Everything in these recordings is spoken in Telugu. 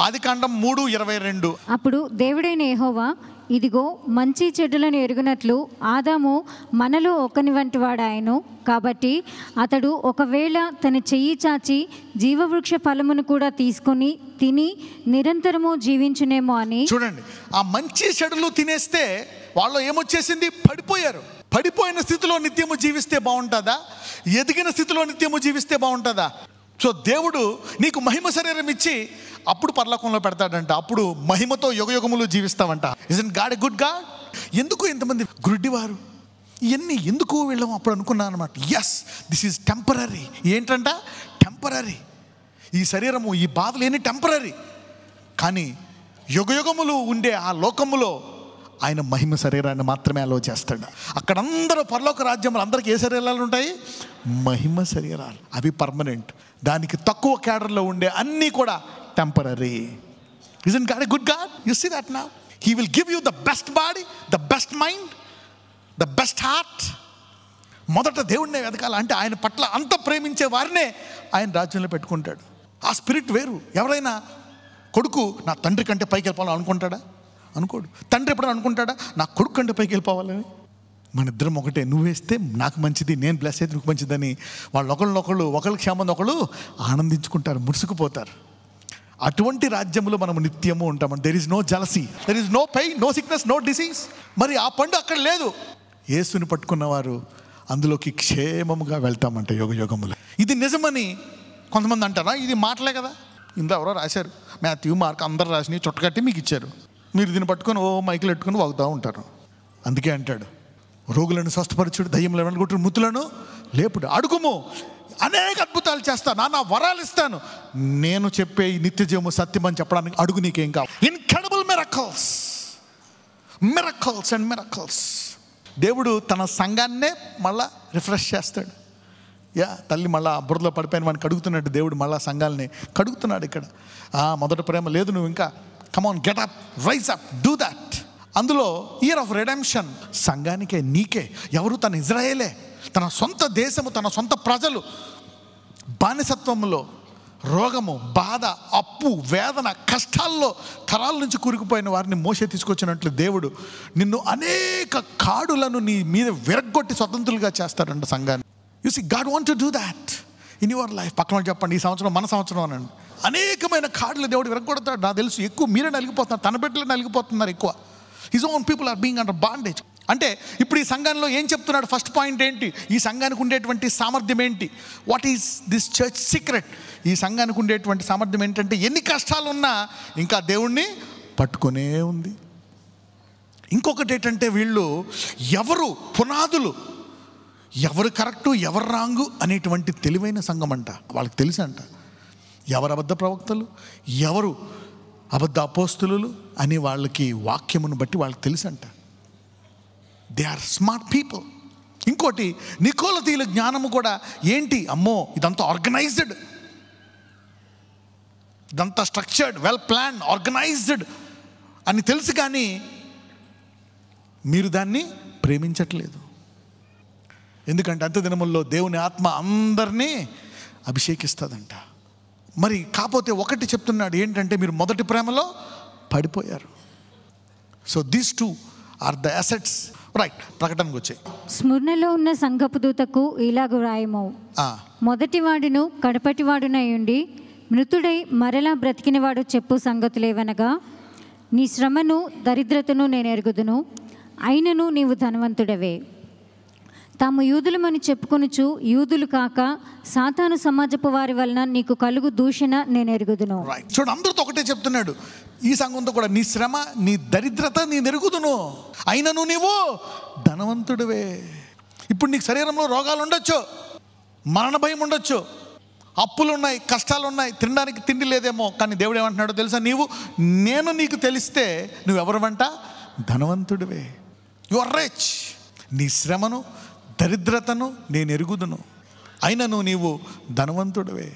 ఆదికాండం 3:22. అప్పుడు దేవుడైన యెహోవా, ఇదిగో మంచి చెడులను ఎరుగునట్లు ఆదాము మనలో ఒకని వంటి వాడాయను, కాబట్టి అతడు ఒకవేళ తన చెయ్యి చాచి జీవవృక్ష ఫలమును కూడా తీసుకొని తిని నిరంతరము జీవించునేమో అని. చూడండి, ఆ మంచి చెడులు తినేస్తే వాళ్ళు ఏమొచ్చేసింది? పడిపోయారు. పడిపోయిన స్థితిలో నిత్యము జీవిస్తే బాగుంటుందా? ఎదిగిన స్థితిలో నిత్యము జీవిస్తే బాగుంటుందా? సో దేవుడు నీకు మహిమ శరీరం ఇచ్చి అప్పుడు పరలోకంలో పెడతాడంట. అప్పుడు మహిమతో యుగయుగములు జీవిస్తావంట. Isn't God a good God? ఎందుకు ఇంతమంది గుడ్డివారు? ఇవన్నీ ఎందుకు వెళ్ళాము అప్పుడు అనుకున్నాను అనమాట. Yes, this is temporary. ఏంటంట? టెంపరరీ. ఈ శరీరము, ఈ బాధలు ఎన్ని టెంపరరీ. కానీ యుగయుగములు ఉండే ఆ లోకములో ఆయన మహిమ శరీరాన్ని మాత్రమే అలో చేస్తాడు. అక్కడ అందరూ పరలోక రాజ్యములు అందరికీ ఏ శరీరాలు ఉంటాయి? మహిమ శరీరాలు. అవి పర్మనెంట్. దానికి తక్కువ క్యాడర్లో ఉండే అన్నీ కూడా temporary. Isn't God a good God? You see that now. He will give you the best body, the best mind, the best heart. మొదట దేవుడినే వెతకాలి. అంటే ఆయన పట్ల అంత ప్రేమించే వారినే ఆయన రాజ్యంలో పెట్టుకుంటాడు. ఆ స్పిరిట్ వేరు. ఎవరైనా కొడుకు నా తండ్రి కంటే పైకి వెళ్ళిపోవాలని అనుకుంటాడా? అనుకోడు. తండ్రి ఎప్పుడైనా అనుకుంటాడా నా కొడుకు కంటే పైకి వెళ్ళిపోవాలని? మన ఇద్దరం ఒకటే. నువ్వు వేస్తే నాకు మంచిది, నేను బ్లెస్ అయితే నీకు మంచిదని వాళ్ళు ఒకళ్ళ క్షేమం ఒకళ్ళు ఆనందించుకుంటారు, ముడుసుకుపోతారు. అటువంటి రాజ్యంలో మనం నిత్యము ఉంటాం. There is no jealousy, there is no pain, no sickness, no disease. మరి ఆ పండు అక్కడ లేదు. యేసుని పట్టుకున్నవారు అందులోకి క్షేమముగా వెళ్తామంట యుగయుగములు. ఇది నిజమని కొంతమంది అంటారా? ఇది మాటలే కదా. ఇందులో ఎవరో రాశారు, మాథ్యూ, మార్క్ అందరు రాసినవి చుట్టకట్టి మీకు ఇచ్చారు. మీరు దీన్ని పట్టుకొని మైకులు పెట్టుకొని వాగుతూ ఉంటారు. అందుకే అంటాడు, రోగులను స్వస్థపరచుడు, దయ్యములను వెళ్ళగొట్టుడు, మృతులను లేపుడు, అడుగుము అనేక అద్భుతాలు చేస్తా, నా వరాలు ఇస్తాను, నేను చెప్పే ఈ నిత్య జీవము సత్యం అని చెప్పడానికి అడుగు, నీకేం కావాలి? Incredible miracles, miracles and miracles. దేవుడు తన సంఘాన్నే మళ్ళా రిఫ్రెష్ చేస్తాడు. తల్లి మళ్ళా బురదలో పడిపోయిన వాడిని కడుగుతున్నట్టు దేవుడు మళ్ళా సంఘాలని కడుగుతున్నాడు. ఇక్కడ మొదటి ప్రేమ లేదు, నువ్వు ఇంకా come on, get up, rise up, do that. అందులో ఇయర్ ఆఫ్ రెడెంప్షన్ సంఘానికే, నీకే. ఎవరు? తన ఇజ్రాయేలే, తన సొంత దేశము, తన సొంత ప్రజలు బానిసత్వంలో, రోగము, బాధ, అప్పు, వేదన, కష్టాల్లో తరాల నుంచి కూరుకుపోయిన వారిని మోసే తీసుకొచ్చినట్లు దేవుడు నిన్ను అనేక కాడులను నీ మీద విరగ్గొట్టి స్వతంత్రులుగా చేస్తాడంట సంఘాన్ని. You see, God want to do that in your life. పక్కన చెప్పండి, ఈ సంవత్సరం మన సంవత్సరం అనండి. అనేకమైన కాడులు దేవుడు విరగొడతాడు. నాకు తెలుసు ఎక్కువ మీరే నలిగిపోతున్నారు, తన బిడ్డలు నలిగిపోతున్నారు ఎక్కువ. His own people are being under bondage. అంటే ఇప్పుడు ఈ సంఘంలో ఏం చెప్తున్నాడు? ఫస్ట్ పాయింట్ ఏంటి? ఈ సంఘానికి ఉండేటువంటి సామర్థ్యం ఏంటి? What is this church secret? ఈ సంఘానికి ఉండేటువంటి సామర్థ్యం ఏంటంటే ఎన్ని కష్టాలు ఉన్నా ఇంకా దేవుణ్ణి పట్టుకునే ఉంది. ఇంకొకటి ఏంటంటే వీళ్ళు ఎవరు పునాదులు, ఎవరు కరెక్టు, ఎవరు రాంగు అనేటువంటి తెలివైన సంఘం అంట. వాళ్ళకి తెలుసు అంట ఎవరు అబద్ధ ప్రవక్తలు, ఎవరు అబద్ధ అపోస్తులు అని వాళ్ళకి వాక్యమును బట్టి వాళ్ళకి తెలుసు అంట. They are smart people. ఇంకోటి, నికోలతీయుల జ్ఞానము కూడా ఏంటి? అమ్మో, ఇదంతా ఆర్గనైజ్డ్, ఇదంతా స్ట్రక్చర్డ్, వెల్ ప్లాన్, ఆర్గనైజ్డ్ అని తెలుసు, కానీ మీరు దాన్ని ప్రేమించట్లేదు. ఎందుకంటే అంత్య దినముల్లో దేవుని ఆత్మ అందరినీ అభిషేకిస్తుందంట. మరి కాకపోతే ఒకటి చెప్తున్నాడు ఏంటంటే, మీరు మొదటి ప్రేమలో పడిపోయారు. So these two are the assets. Right, ప్రకటనకు వచ్చాయి. స్మృణలో ఉన్న సంఘపు దూతకు ఇలాగ వ్రాయము, మొదటివాడును కడపటివాడునై ఉండి మృతుడై మరలా బ్రతికినవాడు చెప్పు సంగతులేవనగా, నీ శ్రమను దరిద్రతను నేను ఎరుగుదును, అయినను నీవు ధనవంతుడవే. తాము యూదులమని చెప్పుకొనుచు యూదులు కాక సాతాను సమాజపు వారి వలన నీకు కలుగు దూషణ నేను ఎరుగుదును. చూడు, అందరితో ఒకటే చెప్తున్నాడు. ఈ సంఘంతో కూడా, నీ శ్రమ, నీ దరిద్రత నేను ఎరుగుదును, అయినను నీవు ధనవంతుడివే. ఇప్పుడు నీకు శరీరంలో రోగాలు ఉండొచ్చు, మరణ భయం ఉండొచ్చు, అప్పులు ఉన్నాయి, కష్టాలు ఉన్నాయి, తినడానికి తిండి లేదేమో, కానీ దేవుడు ఏమంటున్నాడో తెలుసా? నేను నీకు తెలిస్తే నువ్వెవరవంట? ధనవంతుడివే. You are rich. నీ శ్రమను దరిద్రతను నేను ఎరుగుదును, అయినను నీవు ధనవంతుడివే.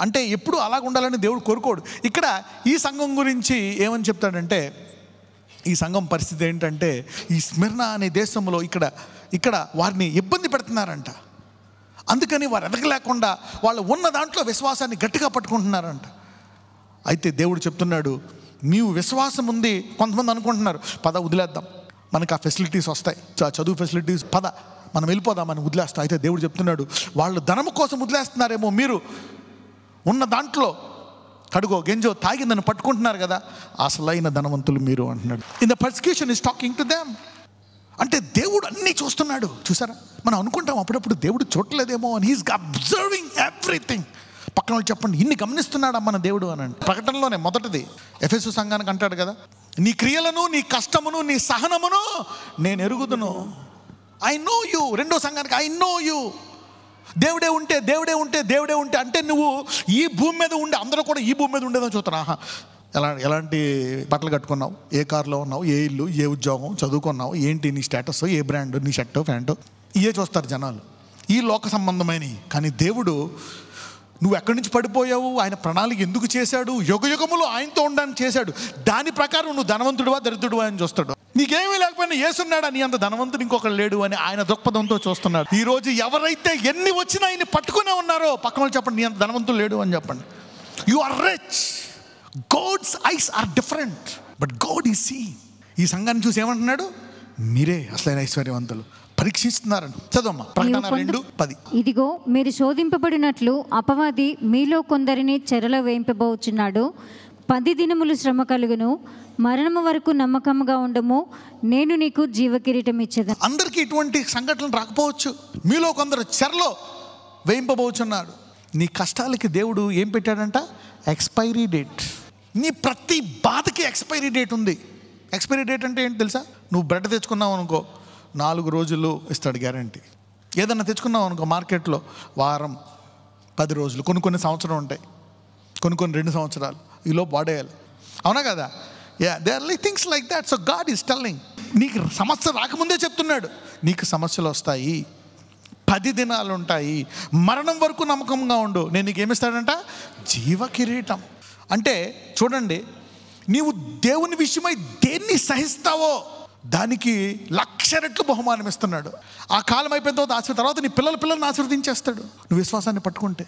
అంటే ఎప్పుడు అలాగ ఉండాలని దేవుడు కోరుకోడు. ఇక్కడ ఈ సంఘం గురించి ఏమని చెప్తాడంటే, ఈ సంఘం పరిస్థితి ఏంటంటే, ఈ స్మిర్నా అనే దేశంలో ఇక్కడ వారిని ఇబ్బంది పెడుతున్నారంట. అందుకని వారు ఎదగలేకుండా వాళ్ళు ఉన్న దాంట్లో విశ్వాసాన్ని గట్టిగా పట్టుకుంటున్నారంట. అయితే దేవుడు చెప్తున్నాడు, నీవు విశ్వాసం ఉంది. కొంతమంది అనుకుంటున్నారు, పద వదిలేద్దాం, మనకు ఆ ఫెసిలిటీస్ వస్తాయి, చదువు ఫెసిలిటీస్, పద మనం వెళ్ళిపోదాం అని వదిలేస్తాం. అయితే దేవుడు చెప్తున్నాడు, వాళ్ళు ధనము కోసం వదిలేస్తున్నారేమో, మీరు ఉన్న దాంట్లో కడుగో గెంజో తాగిందని పట్టుకుంటున్నారు కదా, అసలైన ధనవంతులు మీరు అంటున్నాడు. In the persecution is talking to them. అంటే దేవుడు అన్నీ చూస్తున్నాడు. చూసారా, మనం అనుకుంటాం అప్పుడప్పుడు దేవుడు చూడలేదేమో అని. He's observing everything. పక్కన వాళ్ళు చెప్పండి, ఇన్ని గమనిస్తున్నాడా మన దేవుడు అనండి. ప్రకటనలోనే మొదటిది ఎఫెసు సంఘానికి అంటాడు కదా, నీ క్రియలను, నీ కష్టమును, నీ సహనమును నేను ఎరుగుదును. I know you. రెండో సంఘానికి ఐ నో యూ. దేవుడే ఉంటే దేవుడే ఉంటే దేవుడే ఉంటే అంటే నువ్వు ఈ భూమి మీద ఉండే, అందరూ కూడా ఈ భూమి మీద ఉండేదని చూస్తున్నా. ఎలాంటి బట్టలు కట్టుకున్నావు, ఏ కారులో ఉన్నావు, ఏ ఇల్లు, ఏ ఉద్యోగం, చదువుకున్నావు, ఏంటి నీ స్టేటస్, ఏ బ్రాండ్, నీ షర్టు ప్యాంటు, ఇవే చూస్తారు జనాలు, ఈ లోక సంబంధమైనవి. కానీ దేవుడు నువ్వు ఎక్కడి నుంచి పడిపోయావు, ఆయన ప్రణాళిక ఎందుకు చేశాడు, యుగయుగములు ఆయనతో ఉండడానికి చేశాడు, దాని ప్రకారం నువ్వు ధనవంతుడువా దరిద్రుడువా అని చూస్తాడు. నీకేమీ లేకపోయినా యేసున్నాడా, నీ అంత ధనవంతుడు ఇంకొకరు లేడు అని ఆయన దృక్పథంతో చూస్తున్నాడు. ఈరోజు ఎవరైతే ఎన్ని వచ్చినా ఆయన పట్టుకునే ఉన్నారో, పక్కన వాళ్ళు చెప్పండి, నీ అంత ధనవంతుడు లేడు అని చెప్పండి. You are rich. God's eyes are different, but God is seeing. ఈ సంఘాన్ని చూసి ఏమంటున్నాడు, మీరే అసలైన ఐశ్వర్యవంతులు, పరీక్షిస్తున్నారని. చదవమ్మా, ప్రకటన 2:10. ఇదిగో మీరు శోధింపబడినట్లు అపవాది మీలో కొందరిని చెరలో వేయింపబోచున్నాడు. 10 దినములు శ్రమ కలుగును, మరణము వరకు నమ్మకంగా ఉండము, నేను నీకు జీవకిరీటం ఇచ్చేది. అందరికీ ఇటువంటి సంఘటనలు రాకపోవచ్చు. మీలో కొందరు చెరలో వేయింపబోచున్నాడు. నీ కష్టాలకి దేవుడు ఏం పెట్టాడంట, ఎక్స్పైరీ డేట్. నీ ప్రతి బాధకి ఎక్స్పైరీ డేట్ ఉంది. ఎక్స్పైరీ డేట్ అంటే ఏంటి తెలుసా? నువ్వు బ్రెడ్ తెచ్చుకున్నావు అనుకో, 4 రోజులు ఇస్తాడు గ్యారంటీ. ఏదన్నా తెచ్చుకున్నావు అనుకో మార్కెట్లో, వారం, 10 రోజులు, కొన్ని సంవత్సరం ఉంటాయి, కొన్ని 2 సంవత్సరాలు, ఈలోపు వాడేయాలి. అవునా కదా? They are like things like that. So God is telling, నీకు సమస్య రాకముందే చెప్తున్నాడు, నీకు సమస్యలు వస్తాయి, 10 దినాలు ఉంటాయి, మరణం వరకు నమ్మకంగా ఉండు, నేను నీకు ఏమిస్తాడంట, జీవ కిరీటం. అంటే చూడండి, నీవు దేవుని విషయమై దేన్ని సహిస్తావో దానికి 1,00,000 రెట్లు బహుమానం ఇస్తున్నాడు. ఆ కాలం అయిపోయిన తర్వాత నీ పిల్లల్ని ఆశీర్వదించేస్తాడు, నువ్వు విశ్వాసాన్ని పట్టుకుంటే.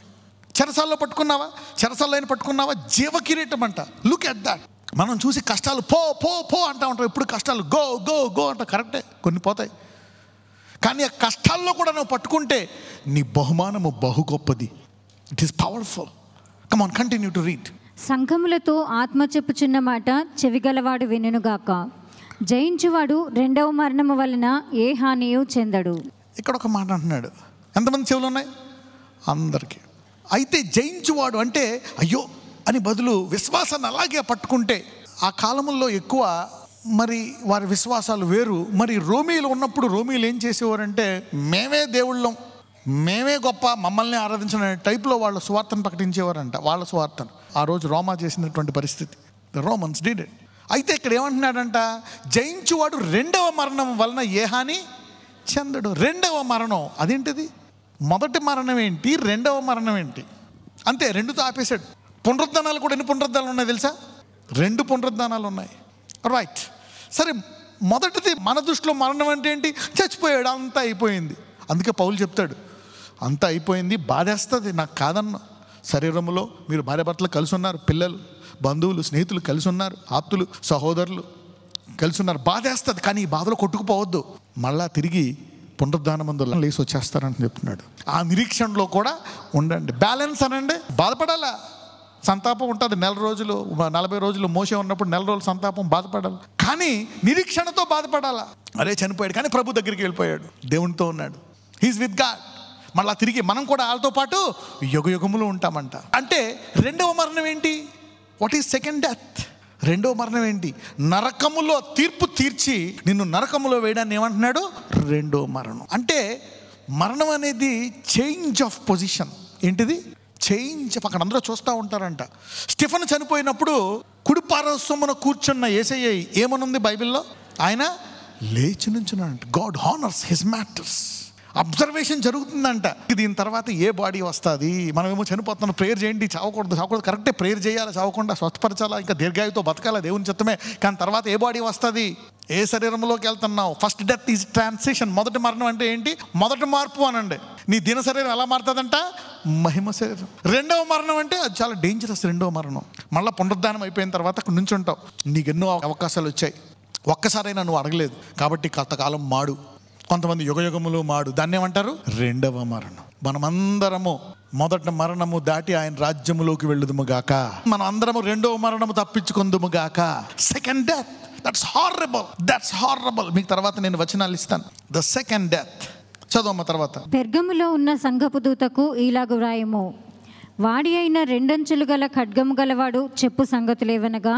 చెరసాల్లో పట్టుకున్నావా, చెరసాల్లో పట్టుకున్నావా, జీవ కిరీటం అంట. Look at that. మనం చూసి కష్టాలు పో పో పో అంటూ ఉంటాం, ఎప్పుడు కష్టాలు గో గో గో అంట. కరెక్టే, కొన్ని పోతాయి, కానీ ఆ కష్టాల్లో కూడా నువ్వు పట్టుకుంటే నీ బహుమానము బహు గొప్పది. It is powerful. Come on, continue to read. సంఘములతో ఆత్మ చెప్పుచున్న మాట చెవిగలవాడు వినుగాక. జయించువాడు రెండవ మరణము వలన ఏ హానియు చెందడు. ఇక్కడ ఒక మాట అంటున్నాడు, ఎంతమంది చెవులు ఉన్నాయి? అందరికీ. అయితే జయించువాడు అంటే అయ్యో అని బదులు విశ్వాసాన్ని అలాగే పట్టుకుంటే. ఆ కాలంలో ఎక్కువ మరి వారి విశ్వాసాలు వేరు. మరి రోమీలు ఉన్నప్పుడు రోమీలు ఏం చేసేవారంటే, మేమే దేవుళ్ళం, మేమే గొప్ప, మమ్మల్ని ఆరాధించిన టైప్లో వాళ్ళ సువార్తను ప్రకటించేవారంట. వాళ్ళ సువార్తను ఆ రోజు రోమా చేసినటువంటి పరిస్థితి. The Romans did it. అయితే ఇక్కడ ఏమంటున్నాడంట, జయించువాడు రెండవ మరణం వలన ఏ హాని చెందడు. రెండవ మరణం అదేంటిది? మొదటి మరణం ఏంటి, రెండవ మరణం ఏంటి? అంతే, రెండుతో ఆపేశాడు. పునరుద్ధానాలు కూడా ఎన్ని పునరుద్ధానాలు ఉన్నాయి తెలుసా? 2 పునరుద్ధానాలు ఉన్నాయి. రైట్, సరే. మొదటిది మన దృష్టిలో మరణం అంటే ఏంటి? చచ్చిపోయాడు, అంతా అయిపోయింది. అందుకే పౌలు చెప్తాడు, అంతా అయిపోయింది, బాధేస్తుంది, నాకు కాదన్న. శరీరంలో మీరు భార్యాభర్తలు కలిసి ఉన్నారు, పిల్లలు, బంధువులు, స్నేహితులు కలిసి ఉన్నారు, ఆప్తులు, సహోదరులు కలిసి ఉన్నారు, బాధేస్తుంది. కానీ ఈ బాధలో కొట్టుకుపోవద్దు, మళ్ళా తిరిగి పునరుద్ధానమందు లేసి వచ్చేస్తారని చెప్తున్నాడు. ఆ నిరీక్షణలో కూడా ఉండండి. బ్యాలెన్స్ అనండి. బాధపడాలా, సంతాపం ఉంటుంది 1 నెల రోజులు, 40 రోజులు మోసే ఉన్నప్పుడు 1 నెల రోజులు సంతాపం, బాధపడాలి. కానీ నిరీక్షణతో బాధపడాలా. అరే చనిపోయాడు కానీ ప్రభు దగ్గరికి వెళ్ళిపోయాడు, దేవునితో ఉన్నాడు, హీస్ విత్ గాడ్. మళ్ళీ తిరిగి మనం కూడా వాళ్ళతో పాటు యుగయుగములు ఉంటామంట. అంటే రెండవ మరణం ఏంటి? What is second death? రెండవ మరణం ఏంటి? నరకములో తీర్పు తీర్చి నిన్ను నరకములో వేయడాన్ని ఏమంటున్నాడు? రెండో మరణం. అంటే మరణం అనేది చేంజ్ ఆఫ్ పొజిషన్. ఏంటిది? చేంజ్. అక్కడ అందరూ చూస్తూ ఉంటారంట. స్టెఫెను చనిపోయినప్పుడు కుడి పార్శ్వమున కూర్చున్న యేసయ్య ఏమనుంది బైబిల్లో? ఆయన లేచి నుంచున్నాడంట. God honours his matters. Observation జరుగుతుందంట. దీని తర్వాత ఏ బాడీ వస్తుంది, మనమేమో చనిపోతున్నాం, ప్రేయర్ చేయండి, చావకూడదు, కరెక్టే, ప్రేయర్ చేయాలి, చావకుండా స్వస్థపరచాలా, ఇంకా దీర్ఘాయుతో బతకాలా, దేవుని చిత్తమే. కానీ తర్వాత ఏ బాడీ వస్తుంది, ఏ శరీరంలోకి వెళ్తున్నావు? First death is transition. మొదటి మరణం అంటే ఏంటి? మొదటి మార్పు అనండి. నీ దిన శరీరం ఎలా మారుతుందంట? మహిమ శరీరం. రెండవ మరణం అంటే అది చాలా డేంజరస్. రెండవ మరణం మళ్ళీ పునరుద్ధానం అయిపోయిన తర్వాత అక్కడ నుంచి ఉంటావు. నీకు ఎన్నో అవకాశాలు వచ్చాయి, ఒక్కసారైనా నువ్వు అడగలేదు కాబట్టి కొంతకాలం మాడు, కొంతమంది యుగయుగములు మాడు. దాన్ని ఏమంటారు? రెండవ మరణం. మనమందరము మొదటి మరణము దాటి ఆయన రాజ్యములోకి వెళ్ళుదుము గాక. మనం అందరము రెండవ మరణము తప్పించుకుందుము గాక. Second death, that's horrible, that's horrible. మీకు తర్వాత నేను వచనాలు ఇస్తాను. ద సెకండ్ డెత్ చదవమ్మ తర్వాత. పెర్గములో ఉన్న సంఘపు దూతకు ఈలాగు వ్రాయము, వాడి అయిన రెండంచులు గల ఖడ్గము గలవాడు చెప్పు సంగతులేవనగా,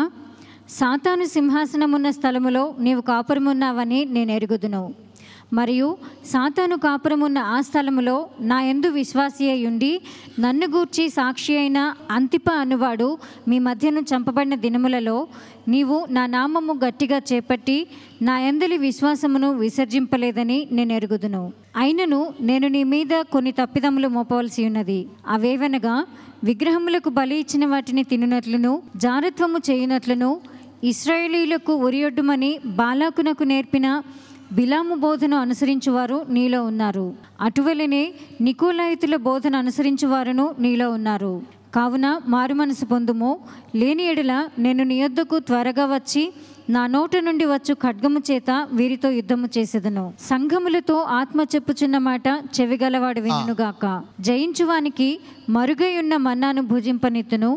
సాతాను సింహాసనమున్న స్థలములో నీవు కాపురమున్నావని నేను ఎరుగుదును. మరియు సాతాను కాపురమున్న ఆ స్థలములో నా యందు విశ్వాసి అయ్యుండి నన్ను గూర్చి సాక్షి అయిన అంతిప అనువాడు మీ మధ్యను చంపబడిన దినములలో నీవు నా నామము గట్టిగా చేపట్టి నా యందలి విశ్వాసమును విసర్జింపలేదని నేను ఎరుగుదును. అయినను నేను నీ మీద కొన్ని తప్పిదములు మోపవలసి ఉన్నది. అవేవనగా, విగ్రహములకు బలి ఇచ్చిన వాటిని తినునట్లును, జారత్వము చేయునట్లును, ఇశ్రాయేలీయులకు ఉరియొడ్డుమని బాలాకునకు నేర్పిన బిలాము బోధను అనుసరించువారు నీలో ఉన్నారు. అటువలనే నికోలాయితుల బోధన అనుసరించువారును నీలో ఉన్నారు. కావున మారు మనసు పొందుము, లేని ఎడల నేను నీ యొద్దకు త్వరగా వచ్చి నా నోట నుండి వచ్చు ఖడ్గము చేత వీరితో యుద్ధము చేసేదను. సంఘములతో ఆత్మ చెప్పుచున్న మాట చెవిగలవాడు వినుగాక. జయించువానికి మరుగై ఉన్న మన్నాను భుజింపనిత్తును,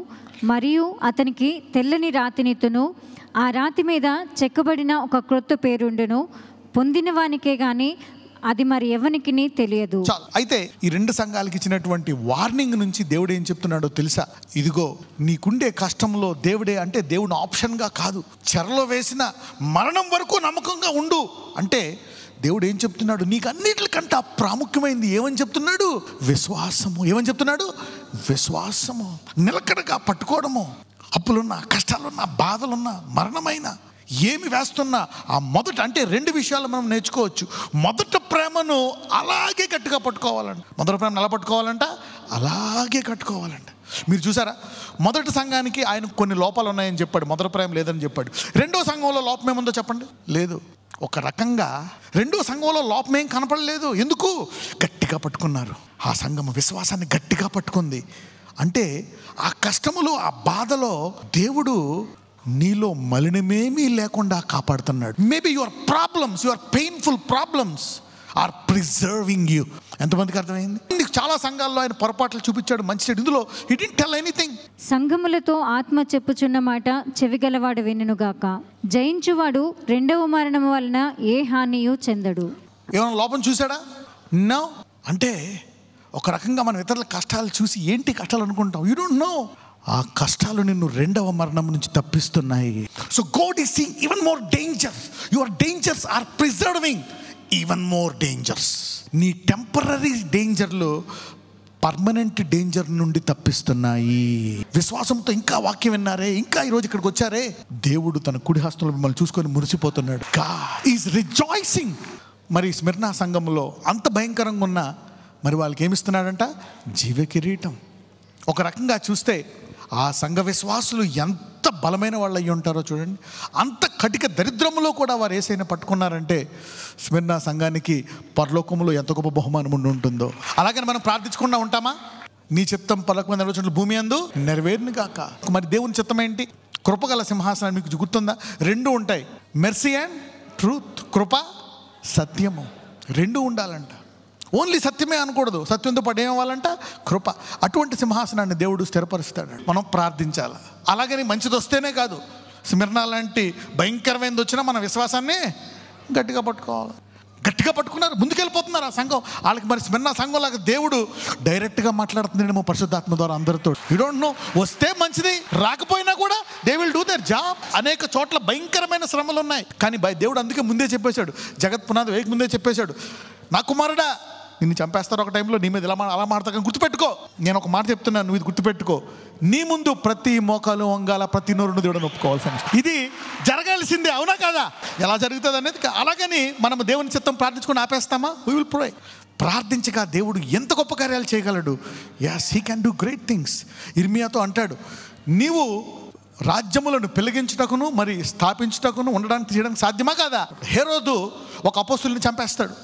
మరియు అతనికి తెల్లని రాతినిత్తును. ఆ రాతి మీద చెక్కబడిన ఒక క్రొత్త పేరుండును. పొందిన వానికే గాని అది మరి ఎవనికి తెలియదు. అయితే ఈ రెండు సంఘాలకి ఇచ్చినటువంటి వార్నింగ్ నుంచి దేవుడు ఏం చెప్తున్నాడో తెలుసా? ఇదిగో నీకుండే కష్టంలో దేవుడే, అంటే దేవుని ఆప్షన్గా కాదు, చెరలో వేసిన మరణం వరకు నమ్మకంగా ఉండు అంటే దేవుడు ఏం చెప్తున్నాడు? నీకు అన్నిటికంటే ప్రాముఖ్యమైనది ఏమని చెప్తున్నాడు? విశ్వాసము. ఏమని చెప్తున్నాడు? విశ్వాసము. నిలకడగా పట్టుకోవడము. అప్పులున్నా, కష్టాలున్నా, బాధలున్నా, మరణమైనా, ఏమి వేస్తున్నా ఆ మొదట, అంటే రెండు విషయాలు మనం నేర్చుకోవచ్చు. మొదట ప్రేమను అలాగే గట్టిగా పట్టుకోవాలంట. మొదటి ప్రేమను ఎలా పట్టుకోవాలంట? అలాగే కట్టుకోవాలంట. మీరు చూసారా, మొదటి సంఘానికి ఆయన కొన్ని లోపాలు ఉన్నాయని చెప్పాడు, మొదటి ప్రేమ లేదని చెప్పాడు. రెండో సంఘంలో లోపం ఏముందో చెప్పండి? లేదు. ఒక రకంగా రెండో సంఘంలో లోపం ఏం కనపడలేదు. ఎందుకు? గట్టిగా పట్టుకున్నారు. ఆ సంఘం విశ్వాసాన్ని గట్టిగా పట్టుకుంది. అంటే ఆ కష్టములో, ఆ బాధలో దేవుడు నీలో మలినమేమీ లేకుండా కాపాడుతున్నాడు. Maybe your problems, your painful problems are preserving you. ఎంతమందికి అర్థమైంది? నీకు చాలా సంఘాల్లో ఆయన పొరపాట్లు చూపించాడు, మంచి చెడు. ఇందులో హి డిడ్ంట్ టెల్ ఎనీథింగ్. సంఘములతో ఆత్మ చెప్పుచున్న మాట చెవిగలవాడు వినుగాక. జయించువాడు రెండవ మరణం వలన ఏ హానియు చెందడు. ఏమైనా లోపం చూసాడా? నో. అంటే ఒక రకంగా మనం ఇతరుల కష్టాలు చూసి ఏంటి కష్టాలు అనుకుంటాం. You don't know. ఆ కష్టాలు నిన్ను రెండవ మరణం నుంచి తప్పిస్తున్నాయి. So God is seeing even more dangers. Your dangers are preserving even more dangers. నీ టెంపరరీ డేంజర్లు పర్మనెంట్ డేంజర్ నుండి తప్పిస్తున్నాయి. విశ్వాసంతో ఇంకా వాక్యం విన్నారే, ఇంకా ఈరోజు ఇక్కడికి వచ్చారే, దేవుడు తన కుడి హస్తంలో మిమ్మల్ని చూసుకొని మురిసిపోతున్నాడు. God is rejoicing. మరి స్మిర్నా సంఘంలో అంత భయంకరంగా ఉన్నా మరి వాళ్ళకి ఏమిస్తున్నాడంట? జీవ కిరీటం. ఒక రకంగా చూస్తే ఆ సంఘ విశ్వాసులు ఎంత బలమైన వాళ్ళు అయ్యి ఉంటారో చూడండి. అంత కటిక దరిద్రములో కూడా వారు ఏసైనా పట్టుకున్నారంటే స్మిర్నా సంఘానికి పరలోకములో ఎంత గొప్ప బహుమానం ఉండి ఉంటుందో. అలాగని మనం ప్రార్థించకుండా ఉంటామా? నీ చిత్తం పరలోకమందు నెరవేర్చున్నట్లు భూమి యందు నెరవేరును గాక. మరి దేవుని చిత్తం ఏంటి? కృపగల సింహాసనం. మీకు గుర్తుందా? రెండు ఉంటాయి, మెర్సీ అండ్ ట్రూత్. కృప, సత్యము రెండు ఉండాలంట. ఓన్లీ సత్యమే అనకూడదు, సత్యంతో పాటు ఏమవ్వాలంట? కృప. అటువంటి సింహాసనాన్ని దేవుడు స్థిరపరుస్తాడు. మనం ప్రార్థించాలి. అలాగని మంచిది వస్తేనే కాదు, స్మిర్నా లాంటి భయంకరమైనది వచ్చినా మన విశ్వాసాన్ని గట్టిగా పట్టుకోవాలి. గట్టిగా పట్టుకున్నారు, ముందుకెళ్ళిపోతున్నారు ఆ సంఘం. వాళ్ళకి మరి స్మిర్నా సంఘం లాగా దేవుడు డైరెక్ట్గా మాట్లాడుతున్నాడేమో పరిశుద్ధాత్మ ద్వారా అందరితో. You don't no. వస్తే మంచిది, రాకపోయినా కూడా they will do their job. అనేక చోట్ల భయంకరమైన శ్రమలు ఉన్నాయి, కానీ దేవుడు అందుకే ముందే చెప్పేశాడు, జగత్ పునాది వేయక ముందే చెప్పేశాడు, నా కుమారుడా నిన్ను చంపేస్తారు ఒక టైంలో, నీ మీద ఇలా అలా మాడతా, కానీ గుర్తుపెట్టుకో, నేను ఒక మాట చెప్తున్నాను, నువ్వు ఇది గుర్తుపెట్టుకో, నీ ముందు ప్రతి మోకాలు వంగాల, ప్రతి నోరును దేవుడిని ఒప్పుకోవాల్సింది. ఇది జరగాల్సిందే, అవునా కాదా? ఎలా జరుగుతుంది అనేది. అలాగని మనం దేవుని చిత్తం ప్రార్థించుకొని ఆపేస్తామా? We will pray. ప్రార్థించగా దేవుడు ఎంత గొప్ప కార్యాలు చేయగలడు. Yes, he can do great things. ఇర్మియాతో అంటాడు, నీవు రాజ్యములను పెళ్లిగించుటకును మరి స్థాపించుటకును ఉండడానికి చేయడానికి సాధ్యమా కాదా? హేరోదు ఒక అపోస్తుల్ని చంపేస్తాడు,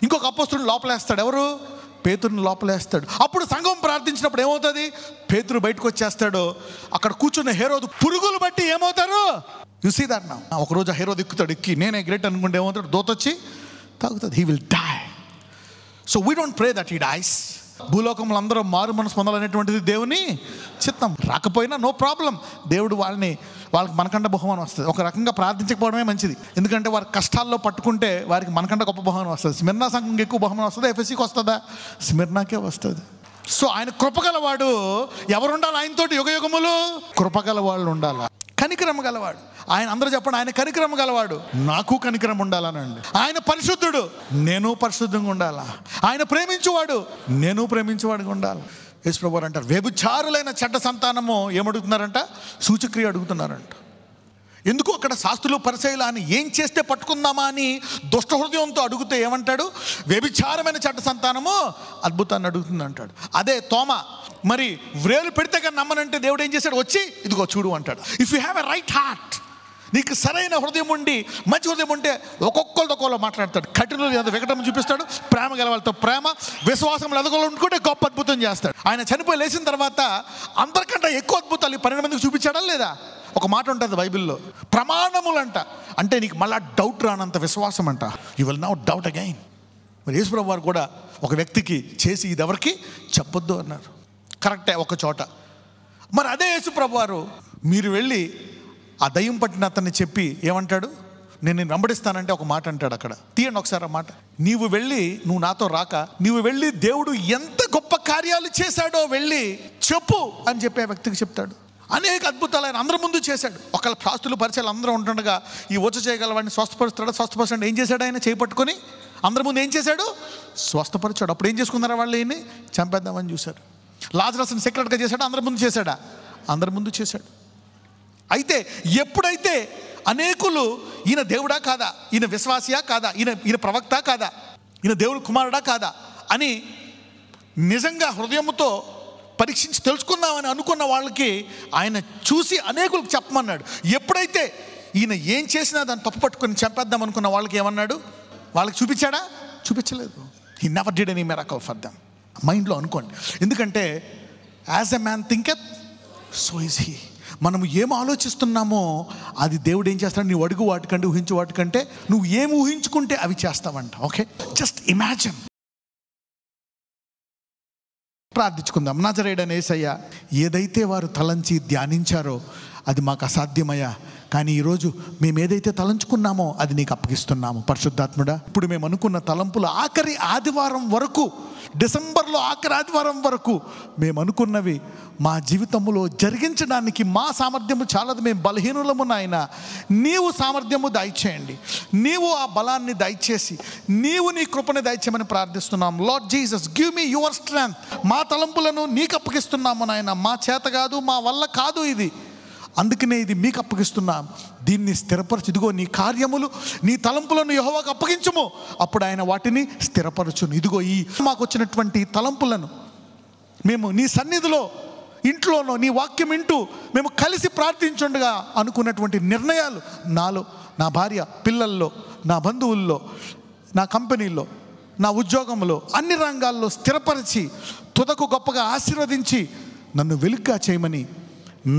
ఇంకొక అపోస్తుల్ని లోపలేస్తాడు. ఎవరు? పేతురుని లోపలేస్తాడు. అప్పుడు సంఘం ప్రార్థించినప్పుడు ఏమవుతుంది? పేతురు బయటకు వచ్చేస్తాడు. అక్కడ కూర్చున్న హేరోదు పురుగులు బట్టి ఏమవుతారు? You see that now. ఒకరోజు హేరోదు ఎక్కుతాడు, ఎక్కి నేనే గ్రేట్ అనుకుంటే ఏమవుతాడు? దోతొచ్చి తాగుతుంది. He will die. So we don't pray that he dies. భూలోకంలో అందరూ మారు మనసు పొందాలనేటువంటిది దేవుని చిత్తం. రాకపోయినా నో ప్రాబ్లం, దేవుడు వాళ్ళకి మనకంట బహుమానం వస్తుంది. ఒక రకంగా ప్రార్థించకపోవడమే మంచిది, ఎందుకంటే వారి కష్టాల్లో పట్టుకుంటే వారికి మనకంట గొప్ప బహుమానం వస్తుంది. స్మిర్నా సంఘంకి ఎక్కువ బహుమానం వస్తుందా? ఎఫ్ఎస్సికి వస్తుందా? స్మిర్నాకే వస్తుంది. సో ఆయన కృపగలవాడు. ఎవరు ఉండాలి ఆయనతోటి? యుగయుగములు కృపగల వాళ్ళు ఉండాలి. కనికరం గలవాడు ఆయన. అందరూ చెప్పండి, ఆయన కనికరం గలవాడు. నాకు కనికరం ఉండాలనండి. ఆయన పరిశుద్ధుడు, నేను పరిశుద్ధంగా ఉండాలా. ఆయన ప్రేమించువాడు, నేను ప్రేమించువాడుగా ఉండాలి. యేసు ప్రభువు అంటారు, వ్యభిచారులైన చెడ్డ సంతానము ఏమడుగుతున్నారంట? సూచక్రియ అడుగుతున్నారంట. ఎందుకు? అక్కడ శాస్త్రులు పరిసయ్యులు అని ఏం చేస్తే పట్టుకుందామా అని దుష్ట హృదయంతో అడిగితే ఏమంటాడు? వ్యభిచారమైన చెడ్డ సంతానము అద్భుతాన్ని అడుగుతుంది అంటాడు. అదే తోమ, మరి వ్రేలు పెడితే కానీ నమ్మనంటే దేవుడు ఏం చేశాడు? వచ్చి ఇదిగో చూడు అంటాడు. If you have a right heart, నీకు సరైన హృదయం ఉండి మంచి హృదయం ఉంటే ఒక్కొక్కరితో ఒక్కొక్కరు మాట్లాడతాడు. కఠినలు వికటం చూపిస్తాడు, ప్రేమ గల వాళ్ళతో ప్రేమ, విశ్వాసం ఎదగలు ఉంటుకుంటే గొప్ప అద్భుతం చేస్తాడు. ఆయన చనిపోయి లేచిన తర్వాత అందరికంటే ఎక్కువ అద్భుతాలు 12 మందికి చూపించాడా లేదా? ఒక మాట ఉంటుంది బైబిల్లో, ప్రమాణములంట. అంటే నీకు మళ్ళా డౌట్ రానంత విశ్వాసం అంట. You will not doubt again. మరి యేసు ప్రభువు వారు కూడా ఒక వ్యక్తికి చేసి ఇది ఎవరికి చెప్పొద్దు అన్నారు. కరెక్టే ఒక చోట. మరి అదే యేసు ప్రభువు వారు మీరు వెళ్ళి ఆ దయ్యం పట్టిన అతన్ని చెప్పి ఏమంటాడు? నేను నిన్ను వెంబడిస్తానంటే ఒక మాట అంటాడు. అక్కడ తీయండి ఒకసారి ఆ మాట. నువ్వు నాతో రాక, నీవు వెళ్ళి దేవుడు ఎంత గొప్ప కార్యాలు చేశాడో వెళ్ళి చెప్పు అని చెప్పి ఆ వ్యక్తికి చెప్తాడు. అనేక అద్భుతాలు ఆయన అందరి ముందు చేశాడు. ఒకళ్ళ శాస్త్రులు పరిచయాలు అందరూ ఉంటుండగా ఈ వచ్చ చేయగలవాడిని స్వస్థపరుస్తాడు. స్వస్థపరుస్తాడు. ఏం చేశాడు? ఆయన చేపట్టుకొని అందరి ముందు ఏం చేశాడు? స్వస్థపరిచాడు. అప్పుడు ఏం చేసుకున్నారా వాళ్ళు? ఈయన్ని చంపేద్దామని చూశారు. లాజరస్ని సెక్రెట్గా చేశాడు. అందరి ముందు చేశాడా? అందరి ముందు చేశాడు. అయితే ఎప్పుడైతే అనేకులు ఈయన దేవుడా కాదా, ఈయన విశ్వాసియా కాదా, ఈయన ప్రవక్త కాదా, ఈయన దేవుడు కుమారుడా కాదా అని నిజంగా హృదయంతో పరీక్షించి తెలుసుకుందామని అనుకున్న వాళ్ళకి ఆయన చూసి అనేకులకు చెప్పమన్నాడు. ఎప్పుడైతే ఈయన ఏం చేసినా దాన్ని తప్పు పట్టుకొని చంపేద్దాం అనుకున్న వాళ్ళకి ఏమన్నాడు? వాళ్ళకి చూపించాడా? చూపించలేదు. He never did any miracle for them. మైండ్లో అనుకోండి. ఎందుకంటే as a man thinketh so is he. మనము ఏం ఆలోచిస్తున్నామో అది దేవుడు ఏం చేస్తాడు? నువ్వు అడుగు వాటికంటే, ఊహించు వాటికంటే, నువ్వు ఏం ఊహించుకుంటే అవి చేస్తావంట. Okay, just imagine. ప్రార్థించుకుందాం. నజరేయుడైన యేసయ్య, ఏదైతే వారు తలంచి ధ్యానించారో అది మాకు అసాధ్యమయ్యా, కానీ ఈరోజు మేము ఏదైతే తలంచుకున్నామో అది నీకు అప్పగిస్తున్నాము. పరిశుద్ధాత్ముడా, ఇప్పుడు మేము అనుకున్న తలంపులు ఆఖరి ఆదివారం వరకు, డిసెంబర్లో ఆఖరి ఆదివారం వరకు మేము అనుకున్నవి మా జీవితంలో జరిగించడానికి మా సామర్థ్యము చాలదు. మేము బలహీనులము నాయన. నీవు సామర్థ్యము దయచేయండి. నీవు ఆ బలాన్ని దయచేసి నీవు నీ కృపని దయచేయమని ప్రార్థిస్తున్నాం. Lord Jesus, give me your strength. మా తలంపులను నీకు అప్పగిస్తున్నాము నాయన. మా చేత కాదు, మా వల్ల కాదు ఇది. అందుకనే ఇది మీకు అప్పగిస్తున్నాం. దీన్ని స్థిరపరచు. ఇదిగో నీ కార్యములు, నీ తలంపులను యెహోవాకు అప్పగించుము, అప్పుడు ఆయన వాటిని స్థిరపరచును. ఇదిగో ఈ మాకు వచ్చినటువంటి తలంపులను మేము నీ సన్నిధిలో, ఇంట్లోనో నీ వాక్యం వింటూ మేము కలిసి ప్రార్థించుండగా అనుకున్నటువంటి నిర్ణయాలు నాలో, నా భార్య, పిల్లల్లో, నా బంధువుల్లో, నా కంపెనీలో, నా ఉద్యోగంలో, అన్ని రంగాల్లో స్థిరపరిచి తుదకు గొప్పగా ఆశీర్వదించి నన్ను వెలుగ్గా చేయమని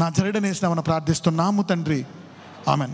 నజరేయుడైన యేసునామమున ప్రార్థిస్తున్నాము తండ్రి. ఆమెన్.